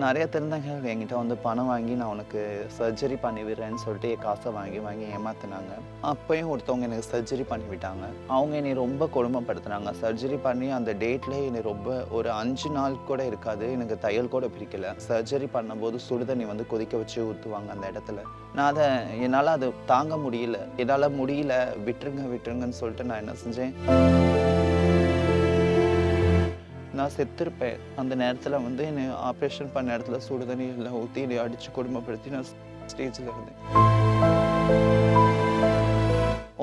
நிறைய திருநங்கைகள் என்கிட்ட வந்து பணம் வாங்கி நான் உனக்கு சர்ஜரி பண்ணி விடுறேன்னு சொல்லிட்டு என் காசை வாங்கி வாங்கி ஏமாத்தினாங்க. அப்பயும் ஒருத்தவங்க எனக்கு சர்ஜரி பண்ணி விட்டாங்க. அவங்க என்னை ரொம்ப கொடுமைப்படுத்தினாங்க. சர்ஜரி பண்ணி அந்த டேட்லேயே என்னை ரொம்ப ஒரு 5 நாள் கூட இருக்காது, எனக்கு தையல் கூட பிரிக்கல. சர்ஜரி பண்ணும்போது சுடுதண்ணி வந்து கொதிக்க வச்சு ஊற்றுவாங்க அந்த இடத்துல. நான் என்னால் அதை தாங்க முடியல. என்னால் முடியல, விட்டுருங்கன்னு சொல்லிட்டு நான் என்ன செஞ்சேன், நான் செத்துருப்பேன். அந்த நேரத்தில் வந்து என்னை ஆப்ரேஷன் பண்ண இடத்துல சுடுதண்ணி எல்லாம் ஊற்றி என்னை அடித்து கொடுமைப்படுத்தி நான் ஸ்டேஜில் இருந்தேன்.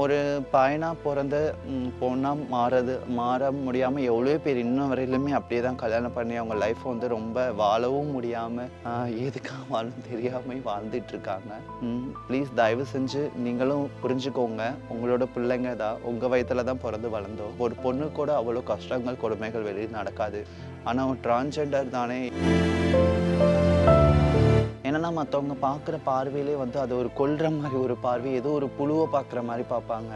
ஒரு பையனா பிறந்த பொண்ணா மாற முடியாமல் எவ்வளோ பேர் இன்னும் வரையிலுமே அப்படியே தான் கல்யாணம் பண்ணி அவங்க லைஃப்பை வந்து ரொம்ப வாழவும் முடியாமல் எதுக்காக வாழும் தெரியாமல் வாழ்ந்துட்டு இருக்காங்க. ப்ளீஸ் தயவு செஞ்சு நீங்களும் புரிஞ்சுக்கோங்க. உங்களோட பிள்ளைங்க தான் உங்கள் வயதில் தான் பிறந்து வளர்ந்தோம். ஒரு பொண்ணு கூட அவ்வளோ கஷ்டங்கள் கொடுமைகள் வெளியே நடக்காது. ஆனால் டிரான்ஸ்ஜெண்டர் தானே, ஏன்னா மற்றவங்க பார்க்குற பார்வையிலே வந்து அது ஒரு கொல்ற மாதிரி ஒரு பார்வை, ஏதோ ஒரு புழுவை பார்க்குற மாதிரி பார்ப்பாங்க.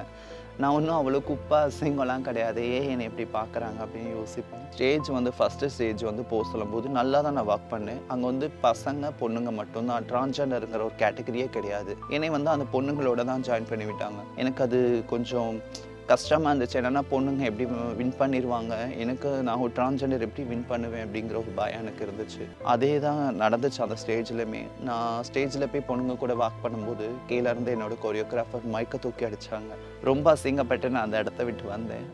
நான் ஒன்றும் அவ்வளோ குப்பை அசிங்கம்லாம் கிடையாது, என்னை எப்படி பார்க்குறாங்க அப்படின்னு யோசிப்பேன். ஸ்டேஜ் வந்து ஃபஸ்ட்டு ஸ்டேஜ் வந்து போக சொல்லும்போது நல்லா தான் நான் ஒர்க் பண்ணேன். அங்கே வந்து பசங்க பொண்ணுங்க மட்டும்தான், டிரான்ஸ்ஜெண்டருங்கிற ஒரு கேட்டகரியே கிடையாது. என்னை வந்து அந்த பொண்ணுங்களோட தான் ஜாயின் பண்ணி விட்டாங்க. எனக்கு அது கொஞ்சம் கஷ்டமாக இருந்துச்சு. என்னென்னா பொண்ணுங்க எப்படி வின் பண்ணிடுவாங்க, நான் ஒரு டிரான்ஸ்ஜெண்டர் எப்படி வின் பண்ணுவேன் அப்படிங்கிற ஒரு பயம் எனக்கு இருந்துச்சு. அதே தான் நடந்துச்சு அந்த ஸ்டேஜ்லையுமே. நான் ஸ்டேஜில் போய் பொண்ணுங்க கூட வாக் பண்ணும்போது கீழே இருந்து என்னோட கொரியோகிராஃபர் மைக்கை தூக்கி அடித்தாங்க. ரொம்ப அசிங்கப்பட்டு நான் அந்த இடத்த விட்டு வந்தேன்.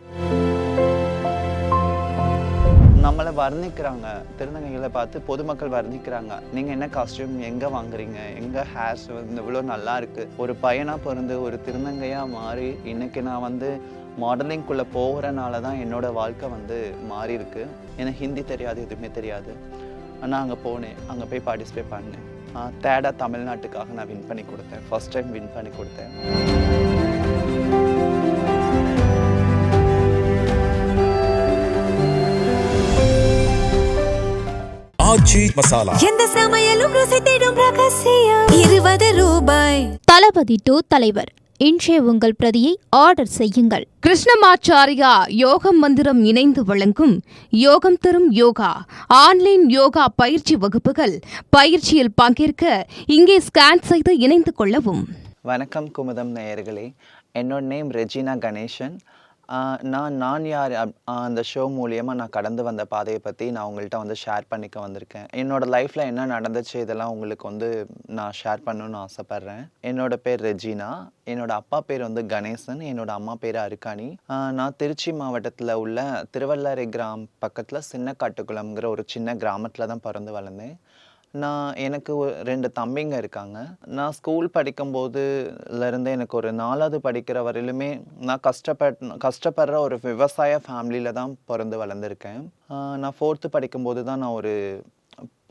நம்மளை வர்ணிக்கிறாங்க, திருநங்கைகளை பார்த்து பொதுமக்கள் வர்ணிக்கிறாங்க. நீங்கள் என்ன காஸ்டியூம் எங்கே வாங்குறீங்க, எங்கள் ஹேர்ஸ் வந்து இவ்வளோ நல்லா இருக்குது. ஒரு பையனாக பிறந்து ஒரு திருநங்கையாக மாறி இன்றைக்கி நான் வந்து மாடலிங்குள்ளே போகிறனால தான் என்னோடய வாழ்க்கை வந்து மாறி இருக்கு. எனக்கு ஹிந்தி தெரியாது, எதுவுமே தெரியாது. நான் அங்கே போனேன், அங்கே போய் பார்ட்டிசிபேட் பண்ணேன். தேடா தமிழ்நாட்டுக்காக நான் வின் பண்ணி கொடுத்தேன். ஃபஸ்ட் டைம் வின் பண்ணி கொடுத்தேன். எந்த சமையலும் ருசி தேடும் ரகசியம் 20 ரூபாய். தளபதி டு தலைவர் இன்றைய உங்கள் பிரதியை ஆர்டர் செய்யுங்கள். கிருஷ்ணமாச்சாரியா யோகம் மந்திரம் இணைந்து வழங்கும் யோகம் தரும் யோகா ஆன்லைன் யோகா பயிற்சி வகுப்புகள். பயிற்சியில் பங்கேற்க இங்கே ஸ்கேன் செய்து இணைந்து கொள்ளவும். வணக்கம் குமுதம் நேயர்களே, என்னோட நேம் ரெஜினா கணேசன். நான் யார் அந்த ஷோ மூலியமாக நான் கடந்து வந்த பாதையை பற்றி நான் உங்கள்கிட்ட வந்து ஷேர் பண்ணிக்க வந்திருக்கேன். என்னோடய லைஃப்பில் என்ன நடந்துச்சு இதெல்லாம் உங்களுக்கு வந்து நான் ஷேர் பண்ணணுன்னு ஆசைப்பட்றேன். என்னோடய பேர் ரெஜினா, என்னோடய அப்பா பேர் வந்து கணேசன், என்னோடய அம்மா பேர் அருக்காணி. நான் திருச்சி மாவட்டத்தில் உள்ள திருவள்ளரை பக்கத்தில் சின்னக்காட்டுக்குளம்ங்கிற ஒரு சின்ன கிராமத்தில் தான் பிறந்து வளர்ந்தேன். எனக்கு 2 தம்பிங்க இருக்காங்க. நான் ஸ்கூல் படிக்கும்போதுலேருந்தே எனக்கு ஒரு 4வது படிக்கிற வரையிலுமே நான் கஷ்டப்படுற ஒரு விவசாய ஃபேமிலியில் தான் பிறந்து வளர்ந்துருக்கேன். நான் 4th படிக்கும்போது தான் நான் ஒரு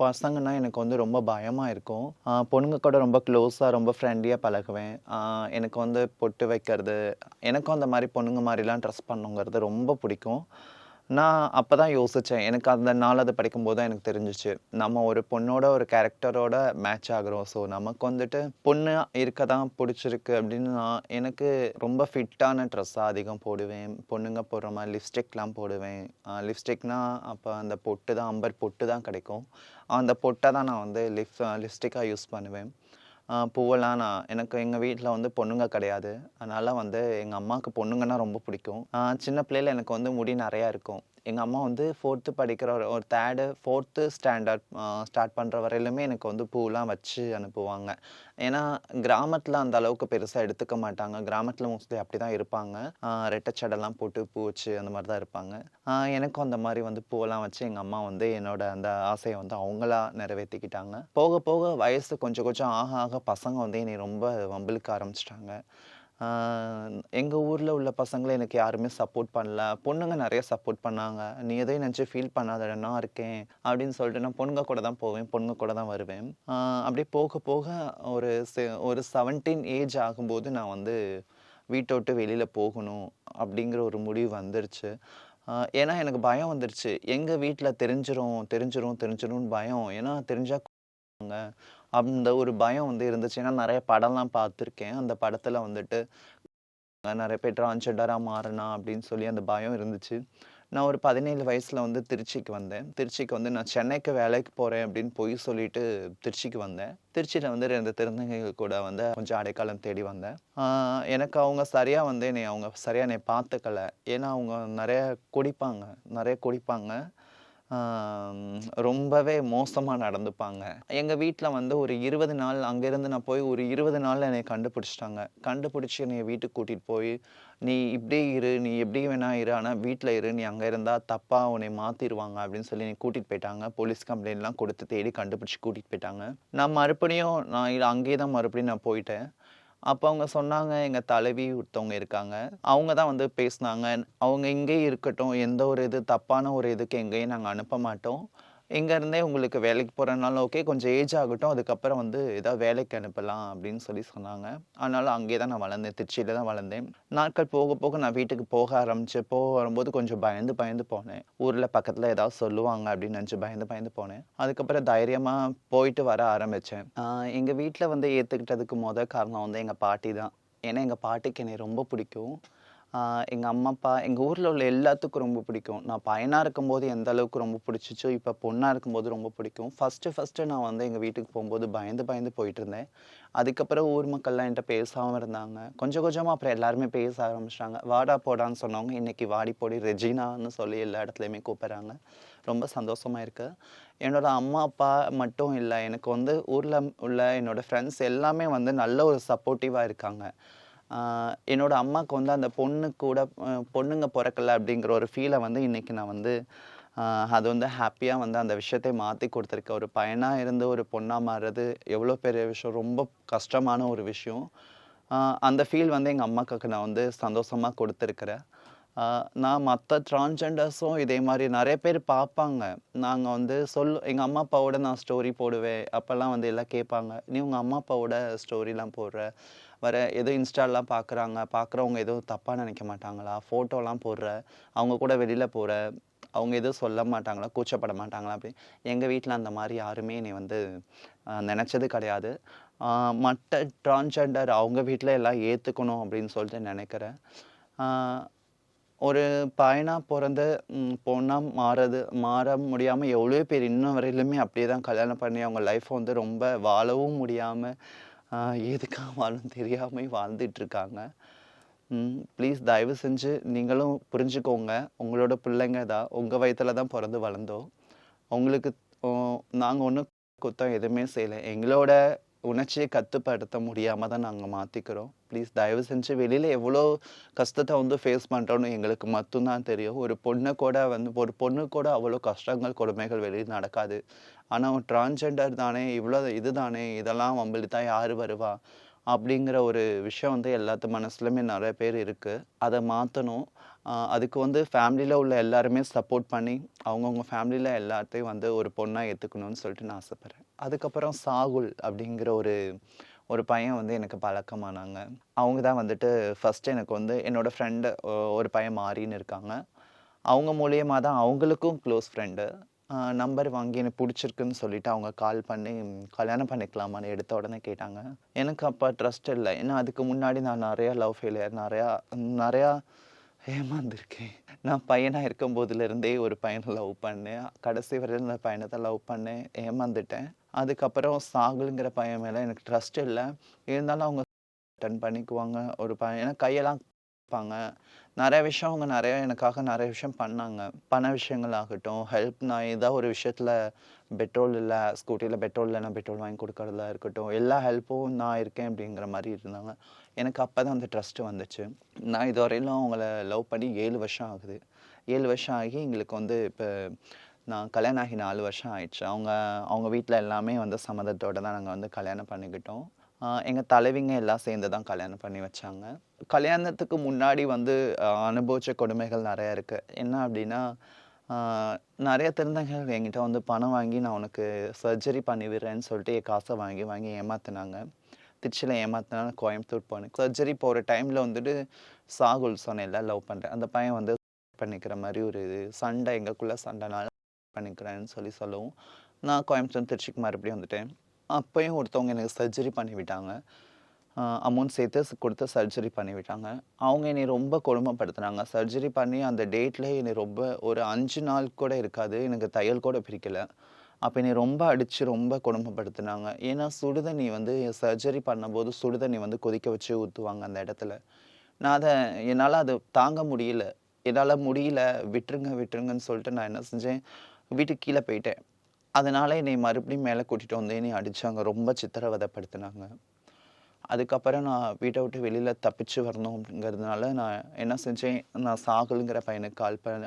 பசங்கன்னா எனக்கு வந்து ரொம்ப பயமாக இருக்கும். பொண்ணுங்க கூட ரொம்ப க்ளோஸாக ரொம்ப ஃப்ரெண்ட்லியாக பழகுவேன். எனக்கு வந்து பொட்டு வைக்கிறது, எனக்கும் அந்த மாதிரி பொண்ணுங்க மாதிரிலாம் ட்ரெஸ் பண்ணுங்கிறது ரொம்ப பிடிக்கும். நான் அப்போ தான் யோசித்தேன். எனக்கு அந்த 4வது படிக்கும்போது தான் எனக்கு தெரிஞ்சிச்சு, நம்ம ஒரு பொண்ணோட ஒரு கேரக்டரோட மேட்ச் ஆகிறோம். ஸோ நமக்கு வந்துட்டு பொண்ணு இருக்க தான் பிடிச்சிருக்கு அப்படின்னு எனக்கு ரொம்ப ஃபிட்டான ட்ரெஸ்ஸாக அதிகம் போடுவேன். பொண்ணுங்க போடுற மாதிரி லிப்ஸ்டிக்லாம் போடுவேன். லிப்ஸ்டிக்னால் அப்போ அந்த பொட்டு தான், அம்பர் பொட்டு தான் கிடைக்கும். அந்த பொட்டை தான் நான் வந்து லிப்ஸ்டிக்காக யூஸ் பண்ணுவேன். பூவெல்லாம் எனக்கு எங்கள் வீட்டில் வந்து பொண்ணுங்க கிடையாது. அதனால் வந்து எங்கள் அம்மாவுக்கு பொண்ணுங்கன்னா ரொம்ப பிடிக்கும். சின்ன பிள்ளையில் எனக்கு வந்து முடி நிறையா இருக்கும். எங்கள் அம்மா வந்து 4th படிக்கிற ஒரு 4th ஸ்டாண்டர்ட் ஸ்டார்ட் பண்ணுற வரையிலுமே எனக்கு வந்து பூலாம் வச்சு அனுப்புவாங்க. ஏன்னா கிராமத்தில் அந்த அளவுக்கு பெருசாக எடுத்துக்க மாட்டாங்க. கிராமத்தில் மோஸ்ட்லி அப்படி தான் இருப்பாங்க. ரெட்டைச்சடெல்லாம் போட்டு பூ வச்சு அந்த மாதிரி தான் இருப்பாங்க. எனக்கும் அந்த மாதிரி வந்து பூவெல்லாம் வச்சு எங்கள் அம்மா வந்து என்னோட அந்த ஆசையை வந்து அவங்களா நிறைவேற்றிக்கிட்டாங்க. போக போக வயசு கொஞ்சம் கொஞ்சம் ஆக ஆக பசங்க வந்து என்னை ரொம்ப வம்பிழுக்க ஆரம்பிச்சிட்டாங்க. எங்கள் ஊரில் உள்ள பசங்களை எனக்கு யாருமே சப்போர்ட் பண்ணல. பொண்ணுங்க நிறைய சப்போர்ட் பண்ணாங்க. நீ எதையும் நினச்சி ஃபீல் பண்ணாத, நான் இருக்கேன் அப்படின்னு சொல்லிட்டு நான் பொண்ணுங்க கூட தான் போவேன், பொண்ணுங்க கூட தான் வருவேன். அப்படியே போக போக ஒரு 17 ஏஜ் ஆகும்போது நான் வந்து வீட்டை விட்டு வெளியில் போகணும் அப்படிங்கிற ஒரு முடிவு வந்துருச்சு. ஏன்னா எனக்கு பயம் வந்துருச்சு. எங்கள் வீட்டில் தெரிஞ்சிரும்னு பயம். ஏன்னா தெரிஞ்சால் அந்த ஒரு பயம் வந்து இருந்துச்சு. ஏன்னா நிறைய படம்லாம் பார்த்துருக்கேன். அந்த படத்தில் வந்துட்டு நிறைய பேர் டிரான்ஸ்ஜெண்டராக மாறினா அப்படின்னு சொல்லி அந்த பயம் இருந்துச்சு. நான் ஒரு 17 வயசுல வந்து திருச்சிக்கு வந்தேன். திருச்சிக்கு வந்து நான் சென்னைக்கு வேலைக்கு போறேன் அப்படின்னு பொய் சொல்லிட்டு திருச்சிக்கு வந்தேன். திருச்சியில வந்து 2 திருநங்கைகள் கூட வந்து கொஞ்சம் அடைக்கலம் தேடி வந்தேன். எனக்கு அவங்க சரியா வந்து அவங்க சரியா என்னைய பார்த்துக்கல. ஏன்னா அவங்க நெறைய குடிப்பாங்க. ரொம்பவே மோசமா நடந்துப்பாங்க. எங்க வீட்ல வந்து ஒரு 20 நாள் அங்கேருந்து நான் போய் ஒரு 20 நாள்ல என்னைய கண்டுபிடிச்சுட்டாங்க. கண்டுபிடிச்சு என்னைய வீட்டுக்கு கூட்டிட்டு போய், "நீ இப்படியே இரு, நீ எப்படி வேணா இரு. ஆனா வீட்ல இரு. நீ அங்க இருந்தா தப்பா உன்னைய மாத்திருவாங்க." அப்படின்னு சொல்லி என்னைய கூட்டிட்டு போயிட்டாங்க. போலீஸ் கம்ப்ளைண்ட்லாம் கொடுத்து தேடி கண்டுபிடிச்சு கூட்டிட்டு போயிட்டாங்க. நான் மறுபடியும் அங்கேயே தான் மறுபடியும் நான் போயிட்டேன். அப்ப அவங்க சொன்னாங்க, எங்க தலைவி ஒருத்தவங்க இருக்காங்க. அவங்க தான் வந்து பேசுனாங்க. அவங்க இங்கேயே இருக்கட்டும். எந்த ஒரு தப்பான ஒரு இதுக்கு எங்கேயும் நாங்க அனுப்ப மாட்டோம். இங்க இருந்தே உங்களுக்கு வேலைக்கு போறனாலும் ஓகே. கொஞ்சம் ஏஜ் ஆகட்டும். அதுக்கப்புறம் வந்து ஏதாவது வேலைக்கு அனுப்பலாம் அப்படின்னு சொல்லி சொன்னாங்க. அதனால அங்கேயே தான் நான் வளர்ந்தேன். திருச்சியில தான் வளர்ந்தேன். நாட்கள் போக போக நான் வீட்டுக்கு போக ஆரம்பிச்சேன். வரும்போது கொஞ்சம் பயந்து போனேன். ஊர்ல பக்கத்துல ஏதாவது சொல்லுவாங்க அப்படின்னு நினைச்சு பயந்து போனேன். அதுக்கப்புறம் தைரியமா போயிட்டு வர ஆரம்பிச்சேன். எங்க வீட்ல வந்து ஏத்துக்கிட்டதுக்கு காரணம் வந்து எங்க பாட்டி தான். ஏன்னா எங்க பாட்டிக்கு என்னைய ரொம்ப பிடிக்கும். எங்க அம்மா, அப்பா, எங்க ஊர்ல உள்ள எல்லாத்துக்கும் ரொம்ப பிடிக்கும். நான் பையனா இருக்கும்போது எந்த அளவுக்கு ரொம்ப பிடிச்சுச்சோ, இப்ப பொண்ணா இருக்கும்போது ரொம்ப பிடிக்கும். ஃபர்ஸ்ட்டு நான் வந்து எங்க வீட்டுக்கு போம்போது பயந்து போயிட்டுருந்தேன். அதுக்கப்புறம் ஊர் மக்கள்லாம் என்ட்ட பேசாம இருந்தாங்க. கொஞ்சம் கொஞ்சமா அப்புறம் எல்லாருமே பேச ஆரம்பிச்சுட்டாங்க. வாடா, போடான்னு சொன்னவங்க, இன்னைக்கு வாடி, போடி ரெஜினான்னு சொல்லி எல்லா இடத்துலயுமே கூப்பிடுறாங்க. ரொம்ப சந்தோஷமா இருக்கு. என்னோட அம்மா, அப்பா மட்டும் இல்ல, எனக்கு வந்து ஊர்ல உள்ள என்னோட ஃப்ரெண்ட்ஸ் எல்லாமே வந்து நல்ல ஒரு சப்போர்ட்டிவா இருக்காங்க. என்னோட அம்மாக்கு வந்து அந்த பொண்ணுங்க பொறக்கல அப்படிங்கிற ஒரு ஃபீலை வந்து இன்னைக்கு நான் வந்து அது வந்து ஹாப்பியா வந்து அந்த விஷயத்தை மாத்தி குடுத்துருக்கேன். ஒரு பையனா இருந்து ஒரு பொண்ணா மாறுறது எவ்வளோ பெரிய விஷயம். ரொம்ப கஷ்டமான ஒரு விஷயம். அந்த ஃபீல் வந்து எங்க அம்மாக்கு நான் வந்து சந்தோஷமா குடுத்துருக்கிறேன். நான் மத்த டிரான்ஸ்ஜெண்டர்ஸும் இதே மாரி நெறைய பேர் பார்ப்பாங்க. நாங்க வந்து எங்க அம்மா, அப்பாவோட நான் ஸ்டோரி போடுவேன். அப்பலாம் வந்து எல்லாம் கேட்பாங்க. "நீ உங்க அம்மா, அப்பாவோட ஸ்டோரிலாம் போடுற. ஏதோ இன்ஸ்டாலாம் பார்க்குறவங்க எதுவும் தப்பா நினைக்க மாட்டாங்களா? ஃபோட்டோலாம் போடுற. அவங்க கூட வெளியில போற. அவங்க எதுவும் சொல்ல மாட்டாங்களா? கூச்சப்பட மாட்டாங்களா?" அப்படி. எங்க வீட்ல அந்த மாரி யாருமே என்னைய வந்து நெனச்சது கிடையாது. மத்த டிரான்ஸ்ஜெண்டர் அவங்க வீட்ல எல்லாம் ஏத்துக்கணும் அப்படின்னு சொல்லிட்டு நெனைக்கிறேன். ஆ ஒரு பையனா பொறந்து பொண்ணா மாற முடியாம எவ்வளோ பேர் இன்ன வரையிலுமே அப்படியே தான் கல்யாணம் பண்ணி அவங்க லைஃப்ப வந்து ரொம்ப வாழவும் முடியாம, எதுக்காக வாழணும்னு தெரியாம வாழ்ந்துட்டு இருக்காங்க. ப்ளீஸ் தயவு செஞ்சு நீங்களும் புரிஞ்சுக்கோங்க. உங்களோட பிள்ளைங்க தான். உங்க வயித்துல தான் பொறந்து வளர்ந்தோம். உங்களுக்கு ஒ நாங்க ஒண்ணும் குத்தம் எதுவுமே செய்யல. எங்களோட உணர்ச்சிய கட்டுப்படுத்த முடியாம தான் நாங்க மாத்திக்கிறோம். ப்ளீஸ் தயவு செஞ்சு வெளியில எவ்வளோ கஷ்டத்த வந்து ஃபேஸ் பண்றோம்னு எங்களுக்கு மட்டும் தான் தெரியும். ஒரு பொண்ணுக்கு கூட அவ்வளோ கஷ்டங்கள், கொடுமைகள் வெளிய நடக்காது. ஆனா ஒரு டிரான்ஸ்ஜெண்டர் தானே, இவ்வளோ இதுதானே, இதெல்லாம் வம்பிழுத்தா யாரு வருவா? அப்படிங்கிற ஒரு விஷயம் வந்து எல்லாத்து மனசுலயுமே நெறைய பேர் இருக்கு. அத மாத்தணும். அதுக்கு வந்து ஃபேமிலில உள்ள எல்லாருமே சப்போர்ட் பண்ணி, அவங்கவங்க ஃபேமிலில எல்லாத்தையும் வந்து ஒரு பொண்ணா ஏத்துக்கணும்னு சொல்லிட்டு நான் ஆசைப்படுறேன். அதுக்கப்புறம் சாகுல் அப்படிங்கிற ஒரு பையன் வந்து எனக்கு பழக்கமானாங்க. அவங்க தான் வந்துட்டு ஃபர்ஸ்ட்டு எனக்கு வந்து என்னோட ஃப்ரெண்டு ஒரு பையன் மாரின்னு இருக்காங்க. அவங்க மூலியமா தான் அவங்களுக்கும் க்ளோஸ் ஃப்ரெண்டு. நம்பர் வாங்கி எனக்கு புடிச்சிருக்குன்னு சொல்லிட்டு அவங்க கால் பண்ணி கல்யாணம் பண்ணிக்கலாமான்னு எடுத்த உடனே கேட்டாங்க. எனக்கு அப்ப ட்ரஸ்ட் இல்ல. ஏன்னா அதுக்கு முன்னாடி நான் நெறையா லவ் ஃபெயிலியர் நெறையா ஏமாந்துருக்கேன். நான் பையனா இருக்கும்போதுலேருந்தே ஒரு பையன லவ் பண்ணேன். கடைசி வரையிலும் அந்த பையன தான் லவ் பண்ணேன். ஏமாந்துட்டேன். அதுக்கப்புறம் சாகுல்ங்கிற பையன் மேல எனக்கு ட்ரஸ்ட் இல்ல. இருந்தாலும் அவங்க அட்டெண்ட் பண்ணிக்குவாங்க. ஒரு பையன் கையெல்லாம் பாங்க. நெறைய விஷயம் பண்ணாங்க. பண விஷயங்கள் ஆகட்டும், நான் ஏதாவது ஒரு விஷயத்துல ஸ்கூட்டில பெட்ரோல் இல்லன்னா பெட்ரோல் வாங்கி குடுக்கறதா இருக்கட்டும், எல்லா ஹெல்ப்பும் நான் இருக்கேன் அப்படிங்கிற மாரி இருந்தாங்க. எனக்கு அப்பதான் அந்த ட்ரஸ்ட் வந்துச்சு. நான் இதுவரையிலும் அவங்கள லவ் பண்ணி 7 வருஷம் ஆகுது. 7 வருஷம் ஆகி எங்களுக்கு வந்து இப்ப நான் கல்யாணம் ஆகி 4 வருஷம் ஆயிடுச்சு. அவங்க வீட்ல எல்லாமே வந்து சம்மதத்தோட தான் நாங்க வந்து கல்யாணம் பண்ணிக்கிட்டோம். எங்க தலைவிங்க எல்லாம் சேர்ந்து தான் கல்யாணம் பண்ணி வச்சாங்க. கல்யாணத்துக்கு முன்னாடி வந்து அனுபவிச்ச கொடுமைகள் நெறைய இருக்கு. என்ன அப்டின்னா, ஆ நெறைய திருநங்கைகள் என்கிட்ட வந்து பணம் வாங்கி நான் உனக்கு சர்ஜரி பண்ணி விடுறேன்னு சொல்லிட்டு என் காச வாங்கி ஏமாத்துனாங்க. திருச்சியில ஏமாத்துனா கோயம்புத்தூர் போனேன். சர்ஜரி போற டைம்ல வந்துட்டு சாகுல் சொன்னேன்ல லவ் பண்றேன். அந்த பையன் வந்து பண்ணிக்கிற மாரி ஒரு சண்டை எங்களுக்குள்ள சண்டைனால பண்ணிக்கிறேன்னு சொல்லவும், நான் கோயம்புத்தூர் திருச்சிக்கு மறுபடியும் வந்துட்டேன். அப்பயும் ஒருத்தவங்க எனக்கு சர்ஜரி பண்ணி விட்டாங்க. அமௌண்ட் சேர்த்து கொடுத்து சர்ஜரி பண்ணி விட்டாங்க. அவங்க என்னை ரொம்ப கொடுமைப்படுத்துனாங்க. சர்ஜரி பண்ணி அந்த டேட்ல என்னை ரொம்ப ஒரு 5 நாள் கூட இருக்காது. எனக்கு தையல் கூட பிரிக்கல. அப்போ என்னை ரொம்ப அடிச்சு ரொம்ப கொடுமைப்படுத்துனாங்க. ஏன்னா சுடுதண்ணி வந்து சர்ஜரி பண்ணும்போது சுடுதண்ணி வந்து கொதிக்க வச்சு ஊத்துவாங்க அந்த இடத்துல. நான் என்னால அத தாங்க முடியல. என்னால முடியல விட்டுருங்க விட்டுருங்கன்னு சொல்லிட்டு நான் என்ன செஞ்சேன், வீட்டுக்கு கீழ போயிட்டேன். அதனால என்னை மறுபடியும் மேல கூட்டிட்டு வந்து என்னைய அடிச்சாங்க. ரொம்ப சித்திரவதைப்படுத்துனாங்க. அதுக்கப்புறம் நான் வீட்ட விட்டு வெளியில தப்பிச்சு வரணும் அப்படிங்கிறதுனால நான் என்ன செஞ்சேன், நான் சாகுல்ங்கிற பையனுக்கு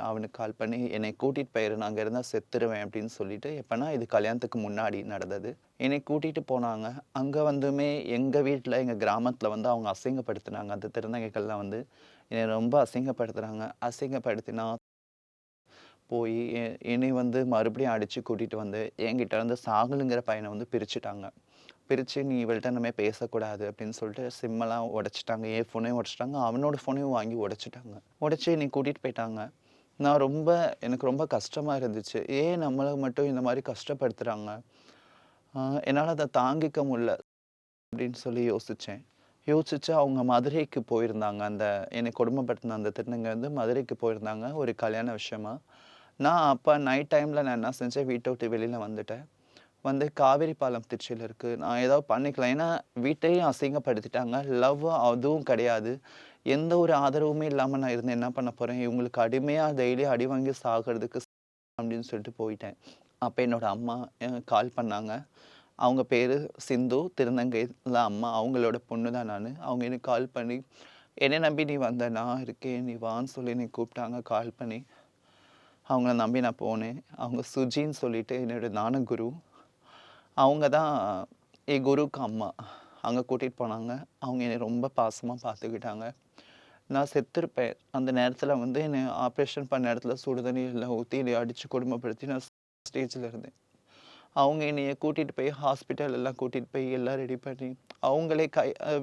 அவனுக்கு கால் பண்ணி என்னை கூட்டிட்டு போயிரு, நான் அங்க இருந்தா செத்துருவேன் அப்படின்னு சொல்லிட்டு, எப்பன்னா இது கல்யாணத்துக்கு முன்னாடி நடந்தது. என்னை கூட்டிட்டு போனாங்க. அங்க வந்துமே எங்க வீட்ல, எங்க கிராமத்துல வந்து அவங்க அசிங்கப்படுத்துனாங்க. அந்த திருநங்கைகள்லாம் வந்து என்னை ரொம்ப அசிங்கப்படுத்துனாங்க. அசிங்கப்படுத்தினா போய் என்னை வந்து மறுபடியும் அடிச்சு கூட்டிட்டு வந்து என்கிட்ட இருந்து சாகுலுங்கிற பையனை வந்து பிரிச்சுட்டாங்க. பிரிச்சு நீ இவள்ட்ட இனிமே பேசக்கூடாது அப்படின்னு சொல்லிட்டு சிம்மெல்லாம் உடைச்சிட்டாங்க. என் ஃபோனையும் உடைச்சிட்டாங்க. அவனோட ஃபோனையும் வாங்கி உடைச்சிட்டாங்க. உடைச்சு என்னை கூட்டிட்டு போயிட்டாங்க. எனக்கு ரொம்ப கஷ்டமா இருந்துச்சு. ஏன் நம்மள மட்டும் இந்த மாதிரி கஷ்டப்படுத்துறாங்க? என்னால அத தாங்கிக்க முடியல அப்படின்னு சொல்லி யோசிச்சேன். யோசிச்சு அவங்க மதுரைக்கு போயிருந்தாங்க. என்னை கொடுமைப்படுத்தின அந்த திருநங்கை வந்து மதுரைக்கு போயிருந்தாங்க ஒரு கல்யாண விஷயமா. நான் அப்ப நைட் டைம்ல நான் என்ன செஞ்சேன், வீட்ட விட்டு வெளியில வந்துட்டேன். வந்து காவேரி பாலம் திருச்சியில இருக்கு. நான் ஏதாவது பண்ணிக்கலாம். ஏன்னா வீட்டையும் அசிங்கப்படுத்திட்டாங்க. அதுவும் கிடையாது. எந்த ஒரு ஆதரவுமே இல்லாம நான் இருந்து என்ன பண்ண போறேன்? இவங்களுக்கு அடிமையா டெய்லி அடி வாங்கி சாகுறதுக்கு அப்படின்னு சொல்லிட்டு போயிட்டேன். அப்ப என்னோட அம்மா கால் பண்ணாங்க. அவங்க பேரு சிந்து, திருநங்கைல அம்மா. அவங்களோட பொண்ணு தான் நானு. அவங்க எனக்கு கால் பண்ணி, என்னை நம்பி நீ வந்த, நான் இருக்கேன், நீ வான்னு சொல்லி என்னை கூப்பிட்டாங்க கால் பண்ணி. அவங்கள நம்பி நான் போனேன். அவங்க சுஜின்னு சொல்லிட்டு என்னோட ஞானகுரு. அவங்க தான் என் குருவுக்கு அம்மா. அங்க கூட்டிட்டு போனாங்க. அவங்க என்னை ரொம்ப பாசமா பார்த்துக்கிட்டாங்க. நான் செத்துருப்பேன். அந்த நேரத்துல வந்து என்னை ஆப்ரேஷன் பண்ண இடத்துல சுடு தண்ணி எல்லாம் ஊத்தி என்னை அடிச்சு கொடுமைப்படுத்தி நான் ஸ்டேஜ்ல இருந்தேன். அவங்க என்னைய கூட்டிட்டு போய் ஹாஸ்பிட்டல் எல்லாம் கூட்டிட்டு போய் எல்லாம் ரெடி பண்ணி, அவங்களே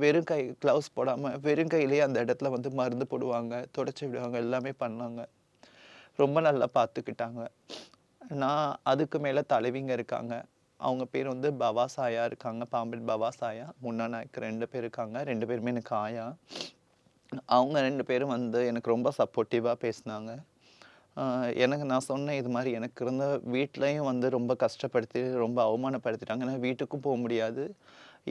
வெறும் கை கிளவுஸ் போடாம வெறும் கையிலேயே அந்த இடத்துல வந்து மருந்து போடுவாங்க, தொடச்சி விடுவாங்க, எல்லாமே பண்ணாங்க. ரொம்ப நல்லா பார்த்துக்கிட்டாங்க. நான் அதுக்கு மேல தலைவிங்க இருக்காங்க. அவங்க பேர் வந்து பவாசாயா இருக்காங்க. பாம்பன் பவாசாயா, முன்னா நாயக் 2 பேர் இருக்காங்க. 2 பேருமே எனக்கு ஆயா. அவங்க 2 பேரும் வந்து எனக்கு ரொம்ப சப்போர்ட்டிவா பேசினாங்க. எனக்கு நான் சொன்னேன் இது மாதிரி எனக்கு இருந்த வீட்லயும் வந்து ரொம்ப கஷ்டப்படுத்தி ரொம்ப அவமானப்படுத்திட்டாங்க. நான் வீட்டுக்கும் போக முடியாது.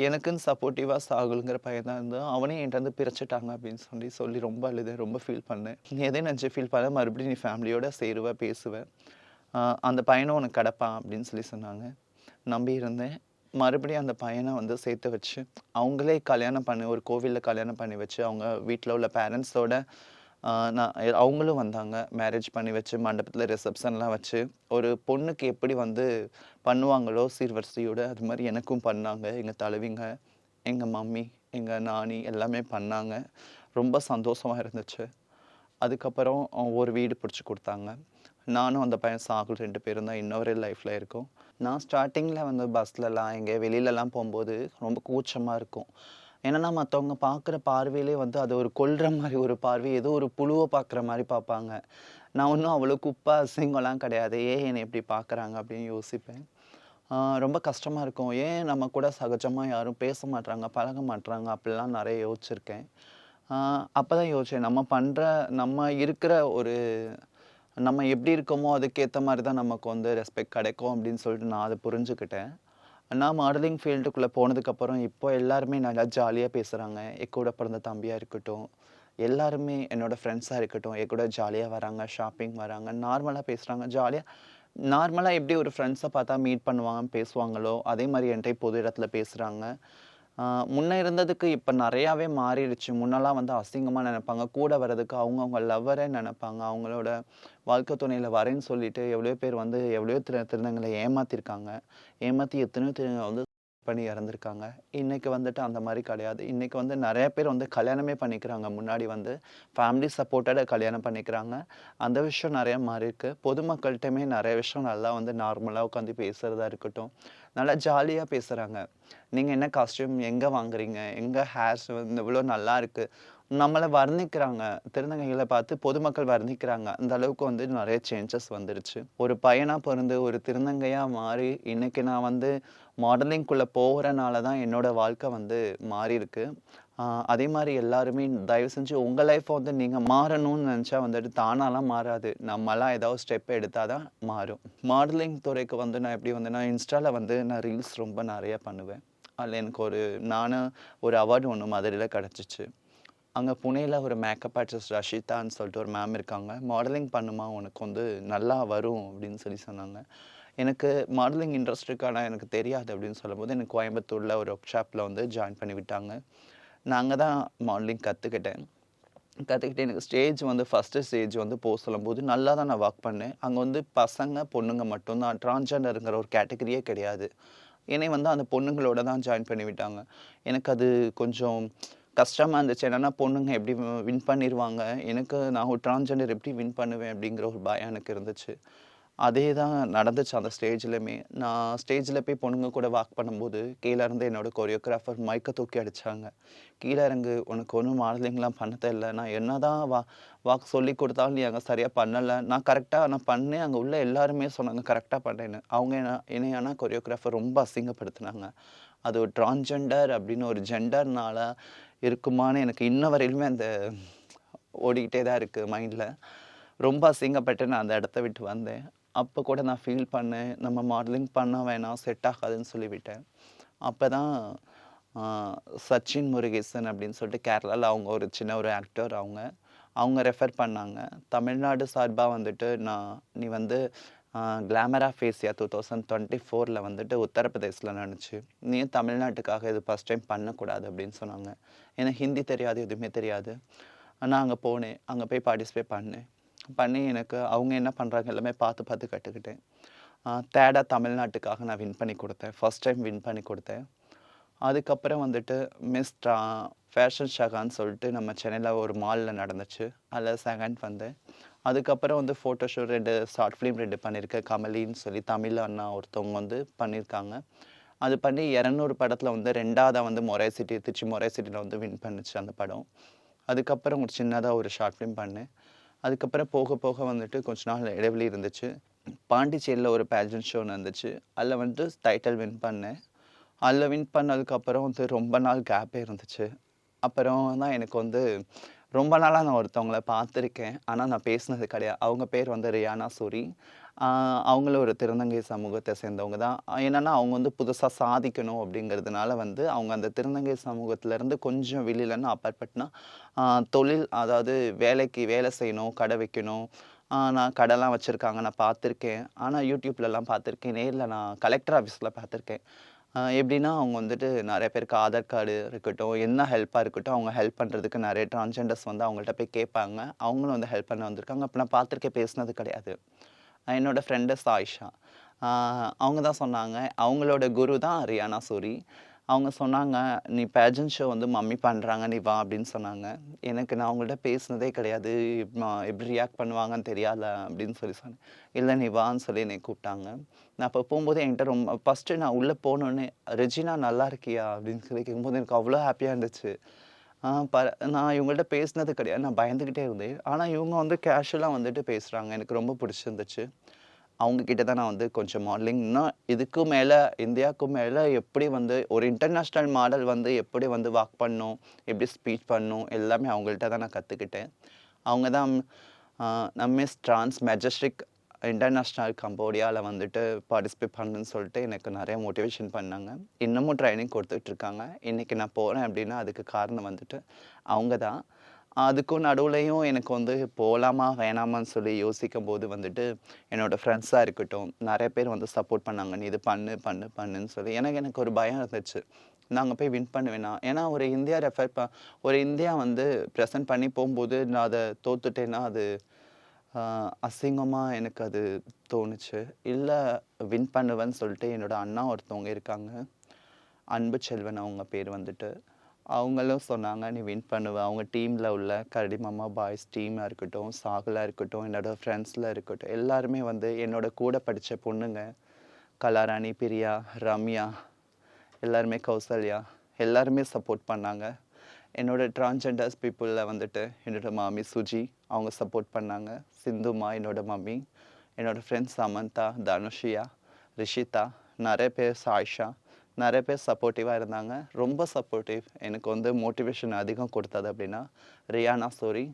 எனக்குன்னு சப்போர்ட்டிவா சாகுலுங்கிற பையன் தான் இருந்தான். அவனையும் என்கிட்ட இருந்து பிரிச்சுட்டாங்க அப்படின்னு சொல்லி ரொம்ப அழுதேன். ரொம்ப ஃபீல் பண்ணேன். நீ எதை நினச்சி ஃபீல் பண்ண, மறுபடியும் நீ ஃபேமிலியோட சேருவ, பேசுவ. அந்த பையனும் உனக்கு கிடப்பான் அப்படின்னு சொன்னாங்க. நம்பி இருந்தேன். மறுபடியும் அந்த பையனை வந்து சேர்த்து வச்சு, அவங்களே கல்யாணம் பண்ணி ஒரு கோவில்ல கல்யாணம் பண்ணி வச்சு, அவங்க வீட்ல உள்ள பேரண்ட்ஸோட அவங்களும் வந்தாங்க. மேரேஜ் பண்ணி வச்சு, மண்டபத்துல ரிசப்ஷன்லாம் வச்சு, ஒரு பொண்ணுக்கு எப்படி வந்து பண்ணுவாங்களோ சீர்வரிசையோட, அது மாதிரி எனக்கும் பண்ணாங்க. எங்க தலைவிங்க, எங்க மம்மி, எங்க நானி எல்லாமே பண்ணாங்க. ரொம்ப சந்தோஷமா இருந்துச்சு. அதுக்கப்புறம் ஒரு வீடு பிடிச்சு கொடுத்தாங்க. நானும் அந்த பையன் சாகுல் 2 பேரும் தான் இன்ன வரை லைஃப்ல இருக்கோம். நான் ஸ்டார்டிங்ல வந்து பஸ்லலாம் எங்கே வெளியிலலாம் போகும்போது ரொம்ப கூச்சமா இருக்கும். ஏன்னா மற்றவங்க பார்க்குற பார்வையிலே வந்து அது ஒரு கொல்ற மாதிரி ஒரு பார்வை, ஏதோ ஒரு புழுவை பார்க்குற மாதிரி பார்ப்பாங்க. நான் ஒன்றும் அவ்வளோ குப்பை அசிங்கம்லாம் கிடையாது. ஏன் என்னை இப்படி பார்க்குறாங்க அப்படின்னு யோசிப்பேன். ரொம்ப கஷ்டமா இருக்கும். ஏன் நம்ம கூட சகஜமா யாரும் பேச மாட்றாங்க, பழக மாட்றாங்க அப்படிலாம் நிறைய யோசிச்சிருக்கேன். அப்பதான் யோசிச்சேன், நம்ம இருக்கிற நம்ம எப்படி இருக்கோமோ அதுக்கேற்ற மாதிரி தான் நமக்கு வந்து ரெஸ்பெக்ட் கிடைக்கும் அப்படின்னு சொல்லிட்டு நான் அதை புரிஞ்சுக்கிட்டேன். நான் மாடலிங் ஃபீல்டுக்குள்ளே போனதுக்கப்புறம் இப்போ எல்லாருமே நல்லா ஜாலியாக பேசுகிறாங்க. என் கூட பிறந்த தம்பியாக இருக்கட்டும், எல்லாருமே என்னோடய ஃப்ரெண்ட்ஸாக இருக்கட்டும், என் கூட ஜாலியாக வராங்க, ஷாப்பிங் வராங்க, நார்மலாக பேசுகிறாங்க. நார்மலாக எப்படி ஒரு ஃப்ரெண்ட்ஸை பார்த்தா மீட் பண்ணுவாங்க, பேசுவாங்களோ அதே மாதிரி என்கிட்ட பொது இடத்துல பேசுகிறாங்க. முன்ன இருந்ததுக்கு இப்போ நிறையாவே மாறிடுச்சு. முன்னெல்லாம் வந்து அசிங்கமாக நினைப்பாங்க. கூட வர்றதுக்கு அவங்க லவ்வரே நினைப்பாங்க. அவங்களோட வாழ்க்கை துணையில் வரேன்னு சொல்லிட்டு எவ்வளோ பேர் வந்து எவ்வளோ திருநங்கைகளை ஏமாற்றிருக்காங்க. ஏமாற்றி எத்தனையோ திருநங்கை வந்து பண்ணி இறந்துருக்காங்க. இன்னைக்கு வந்துட்டு அந்த மாதிரி கிடையாது. இன்னைக்கு வந்து நிறைய பேர் வந்து கல்யாணமே பண்ணிக்கிறாங்க. முன்னாடி வந்து ஃபேமிலி சப்போர்ட்டோட கல்யாணம் பண்ணிக்கிறாங்க. அந்த விஷயம் நிறைய மாறி இருக்கு. பொதுமக்கள்கிட்டயுமே நிறைய விஷயம் நல்லா வந்து நார்மலாக உட்காந்து பேசுறதா இருக்கட்டும், நல்லா ஜாலியாக பேசுகிறாங்க. நீங்கள் என்ன காஸ்டியூம் எங்கே வாங்குறீங்க, எங்கே ஹேர்ஸ் வந்து இவ்வளோ நல்லா இருக்குது, நம்மளை வர்ணிக்கிறாங்க. திருநங்கைகளை பார்த்து பொதுமக்கள் வர்ணிக்கிறாங்க. அந்த அளவுக்கு வந்து நிறைய சேஞ்சஸ் வந்துருச்சு. ஒரு பையனாக பிறந்து ஒரு திருநங்கையாக மாறி இன்னைக்கு நான் வந்து மாடலிங்குள்ளே போகிறனால தான் என்னோட வாழ்க்கை வந்து மாறி இருக்கு. அதே மாதிரி எல்லாருமே தயவு செஞ்சு உங்கள் லைஃப்பை வந்து நீங்கள் மாறணும்னு நினச்சா வந்துட்டு தானாலாம் மாறாது. நம்மலாம் ஏதாவது ஸ்டெப் எடுத்தால் தான் மாறும். மாடலிங் துறைக்கு வந்து நான் எப்படி வந்தேன்னா, இன்ஸ்டாவில் வந்து நான் ரீல்ஸ் ரொம்ப நிறைய பண்ணுவேன். அதில் எனக்கு நானும் ஒரு அவார்டு ஒன்று மதுரையில் கிடச்சிச்சு. அங்கே புனேயில் ஒரு மேக்கப் ஆர்டிஸ்ட் ரஷிதான்னு சொல்லிட்டு ஒரு மேம் இருக்காங்க. மாடலிங் பண்ணுமா, உனக்கு வந்து நல்லா வரும் அப்படின்னு சொன்னாங்க. எனக்கு மாடலிங் இன்ட்ரெஸ்ட் இருக்கு, ஆனால் எனக்கு தெரியாது அப்படின்னு சொல்லும்போது எனக்கு கோயம்புத்தூரில் ஒரு ஒர்க் ஷாப்பில் வந்து ஜாயின் பண்ணி விட்டாங்க. நான் அங்கே தான் மாடலிங் கற்றுக்கிட்டேன். எனக்கு ஸ்டேஜ் வந்து ஃபஸ்ட்டு ஸ்டேஜ் வந்து போக சொல்லும்போது நல்லா தான் நான் ஒர்க் பண்ணேன். அங்கே வந்து பசங்க பொண்ணுங்க மட்டும்தான், டிரான்ஸ்ஜெண்டருங்கிற ஒரு கேட்டகரியே கிடையாது. என்னை வந்து அந்த பொண்ணுங்களோட தான் ஜாயின் பண்ணி விட்டாங்க. எனக்கு அது கொஞ்சம் கஷ்டமாக இருந்துச்சு. என்னென்னா பொண்ணுங்க எப்படி வின் பண்ணிடுவாங்க, நான் ஒரு டிரான்ஸ்ஜெண்டர் எப்படி வின் பண்ணுவேன் அப்படிங்கிற ஒரு பயம் எனக்கு இருந்துச்சு. அதே தான் நடந்துச்சு அந்த ஸ்டேஜ்லையுமே. நான் ஸ்டேஜில் போய் பொண்ணுங்க கூட வாக் பண்ணும்போது கீழே இருந்து என்னோட கொரியோகிராஃபர் மைக்கை தூக்கி அடித்தாங்க. கீழே இறங்கு, உனக்கு ஒன்றும் மாடலிங்லாம் பண்ண தெரியல, நான் என்ன தான் வாக் சொல்லி கொடுத்தாலும் நீ அங்கே சரியாக பண்ணலை. நான் பண்ணேன். அங்கே உள்ள எல்லாருமே சொன்னாங்க கரெக்டாக பண்ணேன்னு. அவங்க என்னை ஆனால் கொரியோகிராஃபர் ரொம்ப அசிங்கப்படுத்தினாங்க. அது ஒரு டிரான்ஸ்ஜெண்டர் அப்படின்னு ஒரு ஜெண்டர்னால இருக்குமான்னு எனக்கு இன்ன வரையிலுமே அந்த ஓடிக்கிட்டே தான் இருக்குது மைண்டில். ரொம்ப அசிங்கப்பட்டு நான் அந்த இடத்த விட்டு வந்தேன். அப்போ கூட நான் ஃபீல் பண்ணேன், நம்ம மாடலிங் பண்ண வேணாம், செட் ஆகாதுன்னு சொல்லிவிட்டேன். அப்போ தான் சச்சின் முருகேசன் அப்படின்னு சொல்லிட்டு கேரளாவில் அவங்க ஒரு சின்ன ஒரு ஆக்டர், அவங்க ரெஃபர் பண்ணாங்க. தமிழ்நாடு சார்பாக வந்துட்டு நீ வந்து கிளாமரா ஃபேஸியா 2024 வந்துட்டு உத்தரப்பிரதேசில் நடந்துச்சு, நீ தமிழ்நாட்டுக்காக இது ஃபஸ்ட் டைம் பண்ணக்கூடாது அப்படின்னு சொன்னாங்க. எனக்கு ஹிந்தி தெரியாது, எதுவுமே தெரியாது. நான் அங்கே போனேன். அங்கே போய் பார்ட்டிசிபேட் பண்ணி எனக்கு அவங்க என்ன பண்ணுறாங்க எல்லாமே பார்த்து கற்றுக்கிட்டேன். தேர்டாக தமிழ்நாட்டுக்காக நான் வின் பண்ணி கொடுத்தேன். ஃபஸ்ட் டைம் வின் பண்ணி கொடுத்தேன். அதுக்கப்புறம் வந்துட்டு மிஸ் ஃபேஷன் ஷகான்னு சொல்லிட்டு நம்ம சென்னையில் ஒரு மாலில் நடந்துச்சு. அதில் செகண்ட் வந்தேன். அதுக்கப்புறம் வந்து ஃபோட்டோஷூட் 2 ஷார்ட் ஃபிலிம் 2 பண்ணியிருக்கேன். கமலின்னு சொல்லி தமிழ் அண்ணா ஒருத்தவங்க வந்து பண்ணியிருக்காங்க. அது பண்ணி 200 படத்தில் வந்து 2ஆவதாக வந்து திருச்சி மொரே சிட்டியில் வந்து வின் பண்ணுச்சு அந்த படம். அதுக்கப்புறம் ஒரு சின்னதாக ஒரு ஷார்ட் ஃபிலிம் பண்ணேன். அதுக்கப்புறம் போக வந்துட்டு கொஞ்ச நாள் இடைவெளி இருந்துச்சு. பாண்டிச்சேரியில் ஒரு பேஜன் ஷோ நடந்துச்சு. அதில் வந்துட்டு டைட்டில் வின் பண்ணேன். அதில் வின் பண்ணதுக்கப்புறம் வந்து ரொம்ப நாள் கேப்பே இருந்துச்சு. அப்புறம் தான் எனக்கு வந்து ரொம்ப நாளாக நான் ஒருத்தவங்கள பார்த்துருக்கேன், ஆனால் நான் பேசினது கிடையாது. அவங்க பேர் வந்து ரியானா சூரி. அவங்களும் ஒரு திருநங்கை சமூகத்தை சேர்ந்தவங்க தான். என்னென்னா அவங்க வந்து புதுசாக சாதிக்கணும் அப்படிங்கிறதுனால வந்து அவங்க அந்த திருநங்கை சமூகத்திலேருந்து கொஞ்சம் வெளியிலன்னா அப்பாற்பட்டுனா தொழில், அதாவது வேலை செய்யணும், கடை வைக்கணும். நான் கடைலாம் வச்சுருக்காங்க, நான் பார்த்துருக்கேன். ஆனால் யூடியூப்லலாம் பார்த்துருக்கேன், நேரில் நான் கலெக்டர் ஆஃபீஸில் பார்த்துருக்கேன். எப்படின்னா அவங்க வந்துட்டு நிறைய பேருக்கு ஆதார் கார்டு இருக்கட்டும், என்ன ஹெல்ப்பாக இருக்கட்டும், அவங்க ஹெல்ப் பண்ணுறதுக்கு நிறைய டிரான்ஸ்ஜெண்டர்ஸ் வந்து அவங்கள்ட்ட போய் கேட்பாங்க. அவங்களும் வந்து ஹெல்ப் பண்ண வந்திருக்காங்க. அப்போ நான் பார்த்துருக்கேன், பேசினது கிடையாது. என்னோட ஃப்ரெண்டு சாயிஷா, அவங்க தான் சொன்னாங்க. அவங்களோட குரு தான் ரியானா சூரி. அவங்க சொன்னாங்க, நீ பேஜன் ஷோ வந்து மம்மி பண்ணுறாங்க, நீ வா அப்படின்னு சொன்னாங்க. நான் அவங்கள்ட்ட பேசினதே கிடையாது, எப்படி ரியாக்ட் பண்ணுவாங்கன்னு தெரியாத அப்படின்னு சொன்னேன். இல்லை நீ வான்னு சொல்லி என்னை கூப்பிட்டாங்க. நான் அப்போ போகும்போது என்கிட்ட ரொம்ப ஃபஸ்ட்டு நான் உள்ளே போனோடனே ரெஜினா நல்லா இருக்கியா அப்படின்னு சொல்லி கேட்கும்போது எனக்கு அவ்வளோ ஹாப்பியாக இருந்துச்சு. நான் இவங்கள்ட்ட பேசினது கிடையாது, நான் பயந்துக்கிட்டே இருந்தேன். ஆனால் இவங்க வந்து கேஷுவலாக வந்துட்டு பேசுகிறாங்க, எனக்கு ரொம்ப பிடிச்சிருந்துச்சு. அவங்கக்கிட்ட தான் நான் வந்து கொஞ்சம் மாடலிங்னா இதுக்கும் மேலே இந்தியாவுக்கும் மேலே எப்படி வந்து ஒரு இன்டர்நேஷ்னல் மாடல் வந்து எப்படி வந்து வாக் பண்ணணும், எப்படி ஸ்பீச் பண்ணணும், எல்லாமே அவங்கள்ட்ட தான் நான் கற்றுக்கிட்டேன். அவங்க தான் மிஸ் டிரான்ஸ் மெஜஸ்டிக் இன்டர்நேஷ்னல் கம்போடியாவில் வந்துட்டு பார்ட்டிசிபேட் பண்ணுன்னு சொல்லிட்டு எனக்கு நிறைய மோட்டிவேஷன் பண்ணாங்க. இன்னமும் ட்ரைனிங் கொடுத்துட்ருக்காங்க. இன்றைக்கி நான் போகிறேன் அப்படின்னா அதுக்கு காரணம் வந்துட்டு அவங்க தான். அதுக்கும் நடுவுலையும் எனக்கு வந்து போகலாமா வேணாமான்னு சொல்லி யோசிக்கும் போது வந்துட்டு என்னோடய ஃப்ரெண்ட்ஸாக இருக்கட்டும், நிறைய பேர் வந்து சப்போர்ட் பண்ணாங்க, நீ இது பண்ணுன்னு சொல்லி. எனக்கு ஒரு பயம் இருந்துச்சு, நாங்கள் போய் வின் பண்ணுவேனா. ஏன்னா ஒரு இந்தியா வந்து ப்ரெசென்ட் பண்ணி போகும்போது நான் அதை தோத்துட்டேன்னா அது அசிங்கமாக எனக்கு அது தோணுச்சு. இல்லை வின் பண்ணுவேன்னு சொல்லிட்டு என்னோடய அண்ணா ஒருத்தவங்க இருக்காங்க, அன்பு செல்வன் அவங்க பேர் வந்துட்டு. அவங்களும் சொன்னாங்க, நீ வின் பண்ணுவ. அவங்க டீமில் உள்ள கரடிமாமா பாய்ஸ் டீமாக இருக்கட்டும், சாகுலாக இருக்கட்டும், என்னோடய ஃப்ரெண்ட்ஸில் இருக்கட்டும், எல்லாருமே வந்து என்னோட கூட படித்த பொண்ணுங்க, கலாராணி, பிரியா, ரம்யா, எல்லாருமே கௌசல்யா எல்லாருமே சப்போர்ட் பண்ணாங்க. என்னோட டிரான்ஸ்ஜெண்டர்ஸ் பீப்புளில் வந்துட்டு என்னோட மாமி சுஜி அவங்க சப்போர்ட் பண்ணாங்க. சிந்துமா என்னோட மம்மி, என்னோட ஃப்ரெண்ட்ஸ் சமந்தா, தனுஷியா, ரிஷிதா, நிறைய பேர் சாய்ஷா, நிறைய பேர் சப்போர்ட்டிவாக இருந்தாங்க. ரொம்ப சப்போர்ட்டிவ். எனக்கு வந்து மோட்டிவேஷன் அதிகம் கொடுத்தது அப்படின்னா ரியானா சோரி.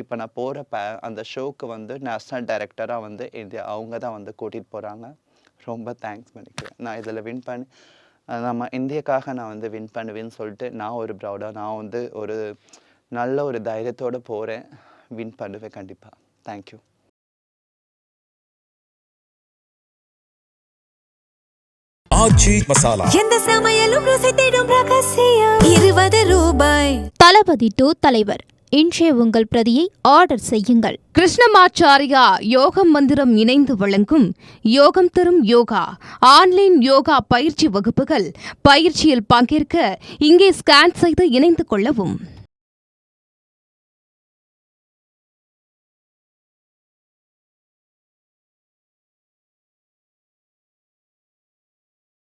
இப்போ நான் போகிற அந்த ஷோவுக்கு வந்து நேஷ்னல் டைரக்டராக வந்து அவங்க தான் வந்து கூட்டிகிட்டு போகிறாங்க. ரொம்ப தேங்க்ஸ் பண்ணிக்கிறேன். நான் இதில் வின் பண்ணி நம்ம இந்தியாக்காக நான் வந்து வின் பண்ணுவேன்னு சொல்லிட்டு நான் ஒரு ப்ரௌடாக நான் வந்து ஒரு நல்ல ஒரு தைரியத்தோடு போகிறேன். வின் பண்ணுவேன் கண்டிப்பாக. தேங்க்யூ. ஆச்சி மசாலா எந்த சமையலும் ருசி தேடும் ரகசியம் 20 ரூபாய். தளபதி 2 தலைவர் இன்றைய உங்கள் பிரதியை ஆர்டர் செய்யுங்கள். கிருஷ்ணமாச்சாரியா யோகம் மந்திரம் இணைந்து வழங்கும் யோகம் தரும் யோகா ஆன்லைன் யோகா பயிற்சி வகுப்புகள். பயிற்சியில் பங்கேற்க இங்கே ஸ்கேன் செய்து இணைந்து கொள்ளவும்.